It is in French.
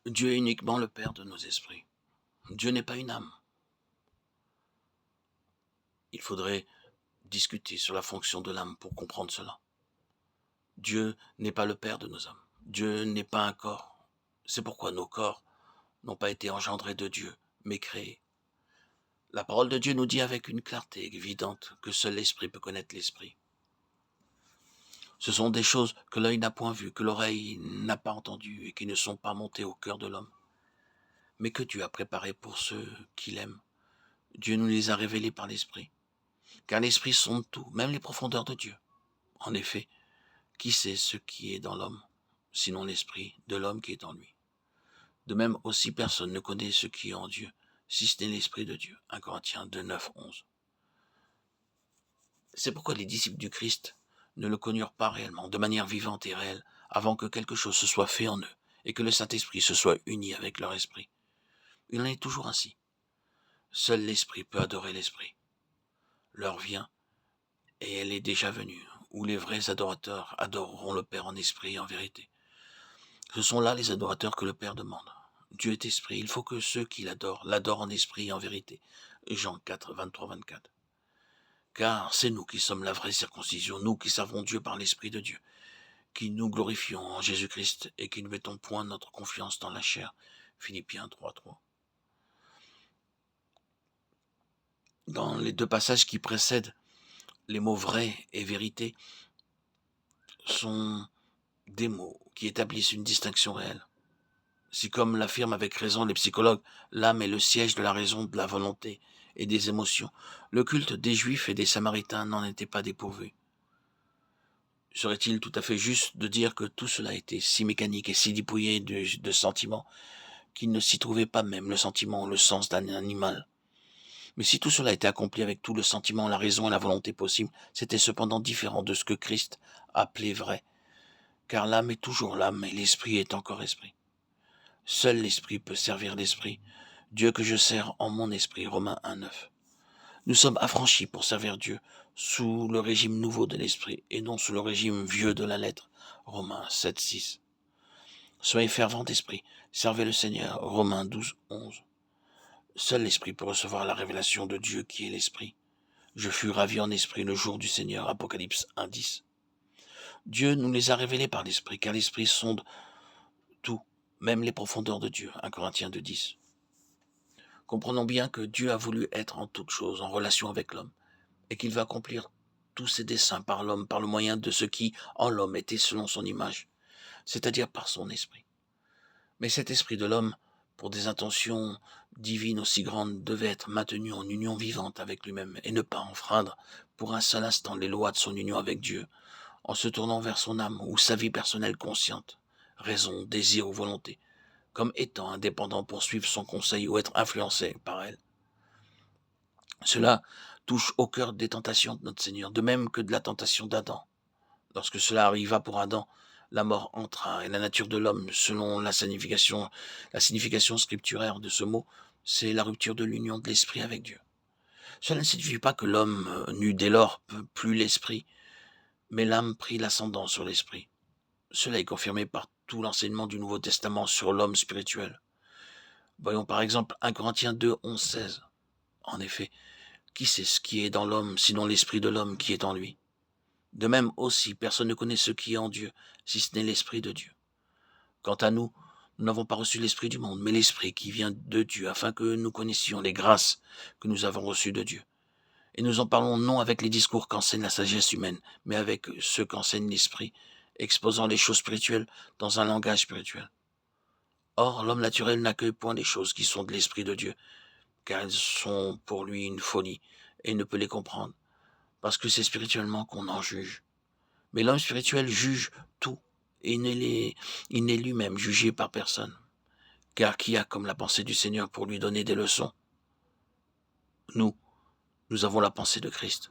Dieu est uniquement le Père de nos esprits. Dieu n'est pas une âme. Il faudrait discuter sur la fonction de l'âme pour comprendre cela. Dieu n'est pas le Père de nos âmes. Dieu n'est pas un corps. C'est pourquoi nos corps n'ont pas été engendrés de Dieu, mais créés. La parole de Dieu nous dit avec une clarté évidente que seul l'Esprit peut connaître l'Esprit. Ce sont des choses que l'œil n'a point vues, que l'oreille n'a pas entendues et qui ne sont pas montées au cœur de l'homme, mais que Dieu a préparées pour ceux qui l'aiment. Dieu nous les a révélées par l'Esprit, car l'Esprit sonde tout, même les profondeurs de Dieu. En effet, qui sait ce qui est dans l'homme, sinon l'Esprit de l'homme qui est en lui? De même aussi personne ne connaît ce qui est en Dieu, si ce n'est l'Esprit de Dieu. 1 Corinthiens 2, 9, 11. C'est pourquoi les disciples du Christ ne le connurent pas réellement, de manière vivante et réelle, avant que quelque chose se soit fait en eux, et que le Saint-Esprit se soit uni avec leur esprit. Il en est toujours ainsi. Seul l'Esprit peut adorer l'Esprit. L'heure vient, et elle est déjà venue, où les vrais adorateurs adoreront le Père en esprit et en vérité. Ce sont là les adorateurs que le Père demande. Dieu est esprit, il faut que ceux qui l'adorent en esprit et en vérité. Jean 4, 23, 24. Car c'est nous qui sommes la vraie circoncision, nous qui servons Dieu par l'Esprit de Dieu, qui nous glorifions en Jésus-Christ et qui ne mettons point notre confiance dans la chair. Philippiens 3, 3. Dans les deux passages qui précèdent, les mots vrai et vérité sont des mots qui établissent une distinction réelle. Si, comme l'affirment avec raison les psychologues, l'âme est le siège de la raison, de la volonté et des émotions, le culte des Juifs et des Samaritains n'en était pas dépourvu. Serait-il tout à fait juste de dire que tout cela était si mécanique et si dépouillé de sentiments qu'il ne s'y trouvait pas même le sentiment ou le sens d'un animal? Mais si tout cela était accompli avec tout le sentiment, la raison et la volonté possible, c'était cependant différent de ce que Christ appelait vrai, car l'âme est toujours l'âme et l'esprit est encore esprit. Seul l'esprit peut servir l'esprit, Dieu que je sers en mon esprit. Romains 1, 9. Nous sommes affranchis pour servir Dieu sous le régime nouveau de l'esprit et non sous le régime vieux de la lettre. Romains 7, 6. Soyez fervents d'esprit, servez le Seigneur. Romains 12, 11. Seul l'esprit peut recevoir la révélation de Dieu qui est l'esprit. Je fus ravi en esprit le jour du Seigneur. Apocalypse 1, 10. Dieu nous les a révélés par l'esprit, car l'esprit sonde tout, même les profondeurs de Dieu. 1 Corinthiens 2, 10. Comprenons bien que Dieu a voulu être en toutes choses en relation avec l'homme, et qu'il va accomplir tous ses desseins par l'homme, par le moyen de ce qui, en l'homme, était selon son image, c'est-à-dire par son esprit. Mais cet esprit de l'homme, pour des intentions divines aussi grandes, devait être maintenu en union vivante avec lui-même, et ne pas enfreindre pour un seul instant les lois de son union avec Dieu, en se tournant vers son âme ou sa vie personnelle consciente, raison, désir ou volonté, comme étant indépendant pour suivre son conseil ou être influencé par elle. Cela touche au cœur des tentations de notre Seigneur, de même que de la tentation d'Adam. Lorsque cela arriva pour Adam, la mort entra, et la nature de l'homme, selon la signification scripturaire de ce mot, c'est la rupture de l'union de l'esprit avec Dieu. Cela ne signifie pas que l'homme n'eut dès lors plus l'esprit, mais l'âme prit l'ascendant sur l'esprit. Cela est confirmé par tout l'enseignement du Nouveau Testament sur l'homme spirituel. Voyons par exemple 1 Corinthiens 2, 11, 16. En effet, qui sait ce qui est dans l'homme, sinon l'esprit de l'homme qui est en lui? De même aussi, personne ne connaît ce qui est en Dieu, si ce n'est l'esprit de Dieu. Quant à nous, nous n'avons pas reçu l'esprit du monde, mais l'esprit qui vient de Dieu, afin que nous connaissions les grâces que nous avons reçues de Dieu. Et nous en parlons non avec les discours qu'enseigne la sagesse humaine, mais avec ceux qu'enseigne l'esprit, exposant les choses spirituelles dans un langage spirituel. Or, l'homme naturel n'accueille point les choses qui sont de l'esprit de Dieu, car elles sont pour lui une folie, et ne peut les comprendre, parce que c'est spirituellement qu'on en juge. Mais l'homme spirituel juge tout, et il n'est lui-même jugé par personne. Car qui a comme la pensée du Seigneur pour lui donner des leçons? Nous avons la pensée de Christ.